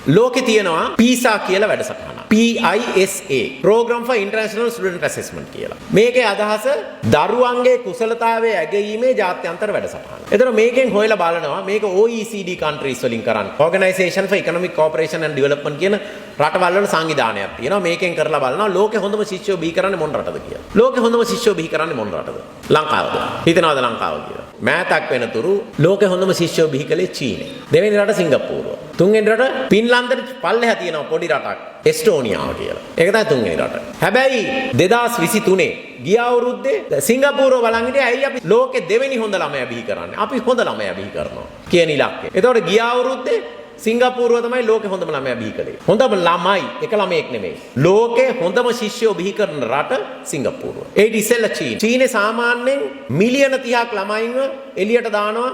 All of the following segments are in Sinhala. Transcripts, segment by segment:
ලෝකේ තියෙනවා PISA කියලා වැඩසටහන. PISA Program for International Student Assessment කියලා. මේකේ අදහස දරුවන්ගේ කුසලතාවයේ ඇගයීමේ ජාත්‍යන්තර වැඩසටහන. එතන මේකෙන් හොයලා බලනවා මේක OECD countries වලින් කරන්නේ. Organization for Economic Cooperation and Development කියන රටවල් වල සංවිධානයක් තියෙනවා. මේකෙන් කරලා බලනවා ලෝකේ හොඳම ශිෂ්‍යෝ බිහි කරන්නේ මොන රටද කියලා. ලෝකේ හොඳම ශිෂ්‍යෝ බිහි කරන්නේ මොන රටද? ලංකාවද? හිතනවාද ලංකාව කියලා? මෑතක් වෙනතුරු ලෝකේ හොඳම ශිෂ්‍යෝ බිහි කළේ චීනය. දෙවෙනි රට සිංගප්පූරුව. තුන්වෙනි රට ෆින්ලන්තෙට පල්ලෙහා තියෙනවා පොඩි රටක් එස්ටෝනියාව කියලා. ඒක තමයි තුන්වෙනි රට. හැබැයි 2023 ගිය අවුරුද්දේ සිංගප්පූරුව බලන් හිටියේ ඇයි අපි ලෝකේ දෙවෙනි හොඳ ළමයා බිහි කරන්නේ? අපි හොඳ ළමයා බිහි කරනවා කියන ඉලක්කය. එතකොට ගිය අවුරුද්දේ සිංගප්පූරුව තමයි ලෝකේ හොඳම ළමයා බිහි කළේ. හොඳම ළමයි එක ළමයෙක් නෙමෙයි. ලෝකේ හොඳම ශිෂ්‍යෝ බිහි කරන රට සිංගප්පූරුව. ඒත් ඉස්සෙල්ලා චීන. චීනේ සාමාන්‍යයෙන් මිලියන 30ක් ළමයින්ව එළියට දානවා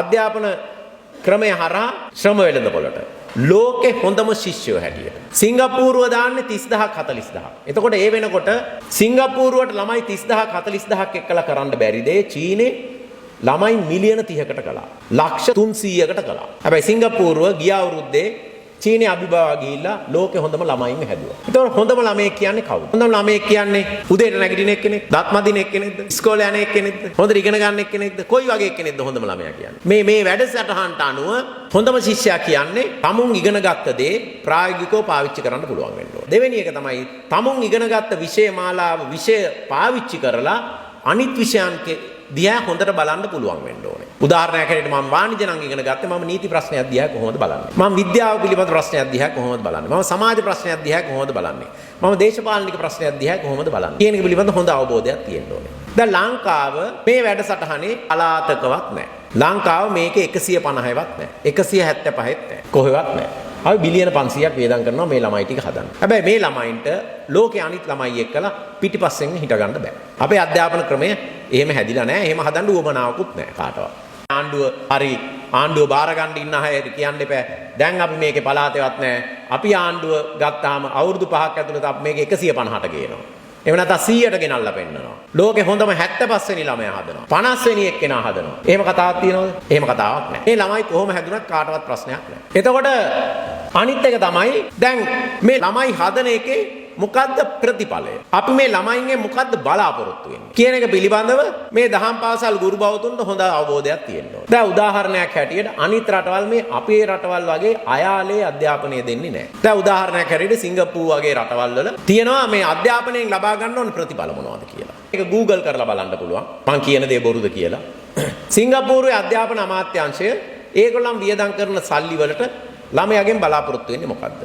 අධ්‍යාපන ක්‍රමය හරහා ශ්‍රම වෙළඳපොළට. ලෝකේ හොඳම ශිෂ්‍යයෝ හැටියට. සිංගප්පූරුව දාන්නේ 30000ක් 40000ක්. එතකොට ඒ වෙනකොට සිංගප්පූරුවට ළමයි 30000ක් 40000ක් එක්කලා කරන්න බැරි දේ චීනේ ළමයි මිලියන 30කට කළා. ලක්ෂ 300කට කළා. හැබැයි සිංගප්පූරුව ගිය අවුරුද්දේ චීනේ අභිභවා ගිහිල්ලා ලෝකේ හොඳම ළමයින්ව හැදුවා. ඒතකොට හොඳම ළමයෙක් කියන්නේ කවුද? හොඳම ළමයෙක් කියන්නේ උදේට නැගිටින එක්කෙනෙක්, දත් මදින එක්කෙනෙක්ද, ඉස්කෝලේ යන එක්කෙනෙක්ද, හොඳට ඉගෙන ගන්න එක්කෙනෙක්ද, කොයි වගේ එක්කෙනෙක්ද හොඳම ළමයා කියන්නේ? මේ වැඩසටහනට අනුව හොඳම ශිෂ්‍යයා කියන්නේ තමුන් ඉගෙන ගත්ත දේ ප්‍රායෝගිකව පාවිච්චි කරන්න පුළුවන් වෙන්න ඕනේ. දෙවෙනි එක තමයි තමුන් ඉගෙන ගත්ත විෂය මාලාව විෂය පාවිච්චි කරලා අනිත් විෂයන් දිහා හොඳට බලන්න පුළුවන් වෙන්න ඕනේ. උදාහරණයක් හැටියට මම වාණිජ නම් ඉගෙන ගත්තේ මම නීති ප්‍රශ්නයක් දිහා කොහොමද බලන්නේ? මම විද්‍යාව පිළිබඳ ප්‍රශ්නයක් දිහා කොහොමද බලන්නේ? මම සමාජ ප්‍රශ්නයක් දිහා කොහොමද බලන්නේ? මම දේශපාලනික ප්‍රශ්නයක් දිහා කොහොමද බලන්නේ? කියන එක පිළිබඳ හොඳ අවබෝධයක් තියෙන්න ඕනේ. දැන් ලංකාව මේ වැඩසටහනේ පළාතකවත් නැහැ. ලංකාව මේකේ 150වත් නැහැ. 175ත් නැහැ. කොහෙවත් නැහැ. අපි බිලියන 500ක් වේදම් කරනවා මේ ළමයි ටික හදන්න. හැබැයි මේ ළමයින්ට ලෝකේ අනිත් ළමයි එක්කලා පිටිපස්සෙන් හිට ගන්න බෑ. අපේ අධ්‍යාපන ක්‍රමය එහෙම හැදිලා නැහැ. එහෙම හදන්න උවමනාවකුත් නැහැ කාටවත්. ආණ්ඩුව බාර ගන්න ඉන්න අය කියන්න එපා. දැන් අපි මේකේ පළාතේවත් නැහැ. අපි ආණ්ඩුව ගත්තාම අවුරුදු 5ක් ඇතුළත අපි මේක 150ට ගේනවා. එහෙම නැත්නම් 100ට ගෙනල්ලා පෙන්නනවා. ලෝකේ හොඳම 75 වෙනි ළමයා හදනවා. 50 වෙනි එක්කෙනා හදනවා. එහෙම කතාවක් තියෙනවද? එහෙම කතාවක් නැහැ. මේ ළමයි කොහොම හැදුනත් කාටවත් ප්‍රශ්නයක් නැහැ. එතකොට අනිත් එක තමයි දැන් මේ ළමයි හදන එකේ මොකද්ද ප්‍රතිඵලය? අපි මේ ළමයින්ගෙන් මොකද්ද බලාපොරොත්තු වෙන්නේ කියන එක පිළිබඳව මේ දහම් පාසල් ගුරු බවතුන්ට හොඳ අවබෝධයක් තියෙන්න ඕනේ. දැන් උදාහරණයක් හැටියට අනිත් රටවල් මේ අපේ රටවල් වගේ අයාලේ අධ්‍යාපනය දෙන්නේ නැහැ. දැන් උදාහරණයක් හැටියට සිංගප්පූරු වගේ රටවල් වල තියෙනවා මේ අධ්‍යාපනයෙන් ලබා ගන්න ඕන ප්‍රතිඵල මොනවද කියලා. ඒක Google කරලා බලන්න පුළුවන්. මං කියන දේ බොරුද කියලා. සිංගප්පූරුවේ අධ්‍යාපන අමාත්‍යාංශය ඒගොල්ලන් වියදම් කරන සල්ලි වලට ළමයාගෙන් බලාපොරොත්තු වෙන්නේ මොකද්ද?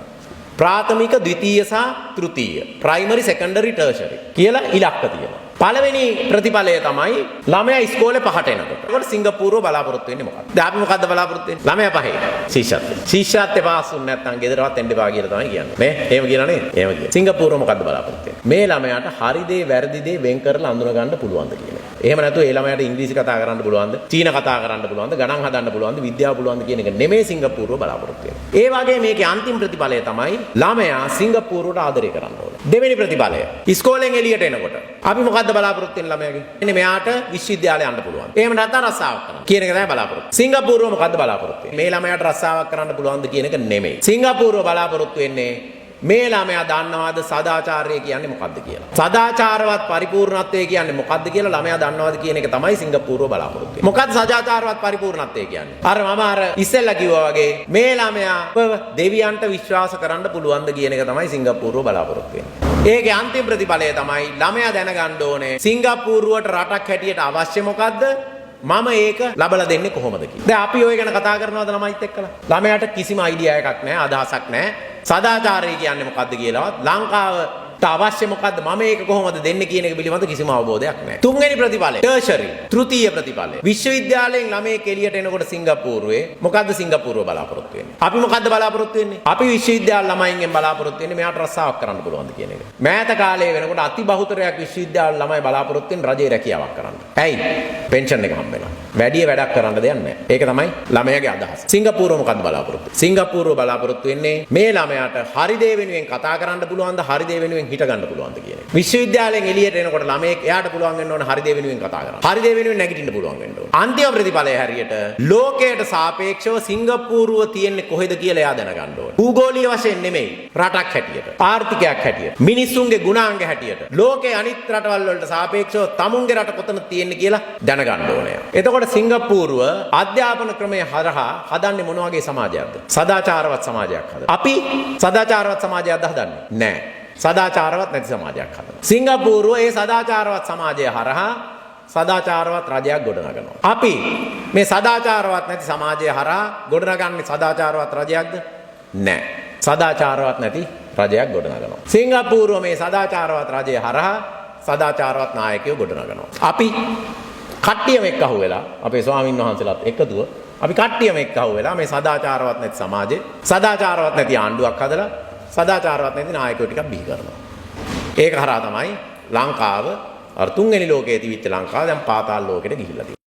ප්‍රාථමික ද්විතීය සහ තෘතීය primary secondary tertiary කියලා ඉලක්ක තියෙනවා. පළවෙනි ප්‍රතිඵලය තමයි ළමයා ඉස්කෝලේ 5ට එනකොට. ඒකට සිංගප්පූරුව බලාපොරොත්තු වෙන්නේ මොකක්ද? දැන් අපි මොකද්ද බලාපොරොත්තු වෙන්නේ? ළමයා 5 ශිෂ්‍යත්වය. ශිෂ්‍යත්වය පාස් වුනේ නැත්නම් ගෙදරවත් එන්න එපා කියලා තමයි කියන්නේ. මේ එහෙම කියලා නේද? එහෙම කියලා. සිංගප්පූරුව මොකද්ද බලාපොරොත්තු වෙන්නේ? මේ ළමයාට හරි දේ වැරදි දේ වෙන් කරලා අඳුන ගන්න පුළුවන්ද කියලා. එහෙම නැතුව ඒ ළමයාට ඉංග්‍රීසි කතා කරන්න පුළුවන්ද? චීන කතා කරන්න පුළුවන්ද? ගණන් හදන්න පුළුවන්ද? විද්‍යාව පුළුවන්ද කියන එක නෙමෙයි සිංගප්පූරුව බලාපොරොත්තු වෙන්නේ. ඒ වගේ මේකේ අන්තිම ප්‍රතිඵලය තමයි ළමයා සිංගප්පූරුවට ආදරය කරන්න ඕනේ. දෙවෙනි ප්‍රතිඵලය ඉස්කෝලෙන් එළියට එනකොට අපි මොකද්ද බලාපොරොත්තු වෙන්නේ ළමයාගෙන්? එන්නේ මෙයාට විශ්වවිද්‍යාලය යන්න පුළුවන්. එහෙම නැත්නම් රස්සාවක් කරන්න. කියන එක තමයි බලාපොරොත්තු. සිංගප්පූරුව මොකද්ද බලාපොරොත්තු වෙන්නේ? මේ ළමයාට රස්සාවක් කරන්න පුළුවන්ද කියන එක නෙමෙයි. සිංගප්පූරුව බලාපොරොත්තු වෙන්නේ මේ ළමයා දන්නවද සදාචාරය කියන්නේ මොකද්ද කියලා. සදාචාරවත් පරිපූර්ණත්වය කියන්නේ මොකද්ද කියලා ළමයා දන්නවද කියන එක තමයි සිංගප්පූරුව බලාපොරොත්තු වෙන්නේ. මොකද්ද සදාචාරවත් පරිපූර්ණත්වය කියන්නේ? අර ඉස්සෙල්ලා කිව්වා වගේ මේ ළමයා දෙවියන්ට විශ්වාස කරන්න පුළුවන්ද කියන එක තමයි සිංගප්පූරුව බලාපොරොත්තු වෙන්නේ. ඒකේ අන්තිම ප්‍රතිඵලය තමයි ළමයා දැනගන්න ඕනේ සිංගප්පූරුවට රටක් හැටියට අවශ්‍ය මොකද්ද? මම ඒක ලබලා දෙන්නේ කොහොමද කියලා. දැන් අපි ඔය ගැන කතා කරනවද ළමයිත් එක්කලා? ළමයාට කිසිම අයිඩියා එකක් නැහැ, අදහසක් නැහැ. සදාචාරය කියන්නේ මොකද්ද කියලාවත් ලංකාවට අවශ්‍ය මොකද්ද මම ඒක කොහොමද දෙන්නේ කියන එක පිළිබඳ කිසිම අවබෝධයක් නැහැ. තුන්වෙනි ප්‍රතිඵලය tertiary තෘතීය ප්‍රතිඵලය. විශ්වවිද්‍යාලයෙන් ළමයෙක් එළියට එනකොට සිංගප්පූරුවේ මොකද්ද සිංගප්පූරුව බලාපොරොත්තු වෙන්නේ? අපි මොකද්ද බලාපොරොත්තු වෙන්නේ? අපි විශ්වවිද්‍යාල ළමයින්ගෙන් බලාපොරොත්තු වෙන්නේ මෙයාට රස්සාවක් කරන්න පුළුවන්ද කියන එක. මෑත කාලයේ වෙනකොට අති බහුතරයක් විශ්වවිද්‍යාල ළමයි බලාපොරොත්තු වෙන්නේ රජයේ රැකියාවක් කරන්න. ඇයි? පෙන්ෂන් එක හම්බ වෙනවා. වැඩි වැඩක් කරන්න දෙයක් නැහැ. ඒක තමයි ළමයාගේ අදහස. සිංගප්පූරුව මොකද්ද බලාපොරොත්තු? සිංගප්පූරුව බලාපොරොත්තු වෙන්නේ මේ ළමයාට හරි දේ වෙනුවෙන් කතා කරන්න පුළුවන්ද? හරි දේ වෙනුවෙන් වෙනුවෙන් හිට ගන්න පුළුවන්ද කියන එක. විශ්වවිද්‍යාලයෙන් එළියට එනකොට ළමයෙක් එයාට පුළුවන් වෙන්න ඕන හරි දේ වෙනුවෙන් කතා කරන්න. හරි දේ වෙනුවෙන් නැගිටින්න පුළුවන් වෙන්න ඕන. අන්තිම ප්‍රතිඵලය හැරියට ලෝකයට සාපේක්ෂව සිංගප්පූරුව තියෙන්නේ කොහෙද කියලා එයා දැනගන්න ඕන. භූගෝලීය වශයෙන් නෙමෙයි රටක් හැටියට, ආර්ථිකයක් හැටියට, මිනිස්සුන්ගේ ගුණාංග හැටියට, ලෝකයේ අනිත් රටවල් වලට සාපේක්ෂව තමුන්ගේ රට කොතනද තියෙන්නේ කියලා දැනගන්න ඕනේ. එතකොට සිංගප්පූරුව අධ්‍යාපන ක්‍රමය හරහා හදන්නේ මොන වගේ සමාජයක්ද? සදාචාරවත් සමාජයක් හදනවා. අපි සදාචාරවත් සමාජයක්ද හදන්නේ? නෑ. සදාචාරවත් නැති සමාජයක් හදනවා. සිංගප්පූරුව ඒ සදාචාරවත් සමාජය හරහා සදාචාරවත් රජයක් ගොඩනගනවා. අපි මේ සදාචාරවත් නැති සමාජය හරහා ගොඩනගන්නේ සදාචාරවත් රජයක්ද? නෑ. සදාචාරවත් නැති රජයක් ගොඩනගනවා. සිංගප්පූරුව මේ සදාචාරවත් රජය හරහා සදාචාරවත් නායකයෝ ගොඩනගනවා. අපි කට්ටියම එක්ක අහුවෙලා අපේ ස්වාමින් වහන්සේලාත් එකතුව අපි කට්ටියම එක්ක අහුවෙලා මේ සදාචාරවත් නැති සමාජේ සදාචාරවත් නැති ආණ්ඩුවක් හදලා සදාචාරවත් නැති නායකයෝ ටිකක් බිහි කරනවා. ඒක හරහා තමයි ලංකාව අර තුන්වෙනි ලෝකයේ තිබිච්ච ලංකාව දැන් පාතාල ලෝකෙට ගිහිල්ලා තියෙන්නේ.